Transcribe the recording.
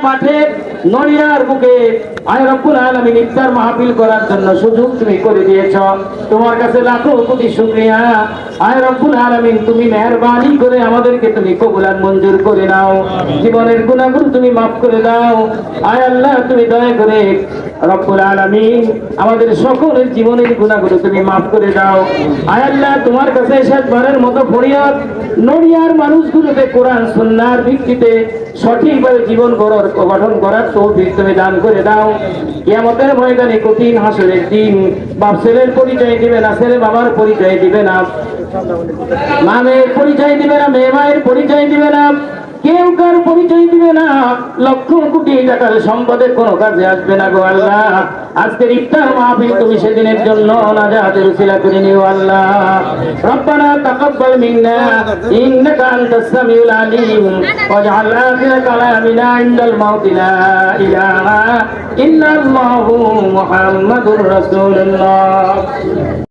মাঠে নড়িয়ার বুকে আয় রব্বুল আলামিন ইফতার মাহফিল করার জন্য সুযোগ তুমি করে দিয়েছ। তোমার কাছে লাখো কোটি শুকরিয়া। আয় রব্বুল আলামিন তুমি মেহেরবানি করে আমাদেরকে তুমি কবুল আর মঞ্জুর করে নাও। জীবনের গুনাহগুলো তুমি মাফ করে দাও। আয় আল্লাহ তুমি দয়া করে রব্বুল আলামিন আমাদের সকলের জীবনের গুনাহগুলো তুমি মাফ করে দাও। আয় আল্লাহ তোমার কাছে শেষবারের মতো ফরিয়াদ, নড়িয়ার মানুষগুলোকে কোরআন সুন্নাহর ভিত্তিতে সঠিকভাবে জীবন গঠন করার তৌফিক তুমি দান করে দাও। কিয়ামতের ময়দানে কঠিন হাসরের দিন বাপ ছেলের পরিচয় দিবে না, ছেলে বাবার পরিচয় দিবে না, মা মেয়ের পরিচয় দিবে না, মেয়ে মায়ের পরিচয় দিবে না, কেউ কার পরিচয় দিবে না। লক্ষ কোটি টাকার সম্পদের কোনো কাজে আসবে না গো আল্লাহ। আজকের ইফতার মাহফিল তুমি সেদিনের জন্য নাজাতের উসিলা করে নিও আল্লাহ। রব্বানা তাকাব্বাল মিন্না ইন্নাকা আনতাস সামিউল আলিম ওয়াজআল আখিরা কালামিনা ইনদাল মাউতি লা ইলাহা ইল্লাল্লাহু মুহাম্মাদুর রাসূলুল্লাহ।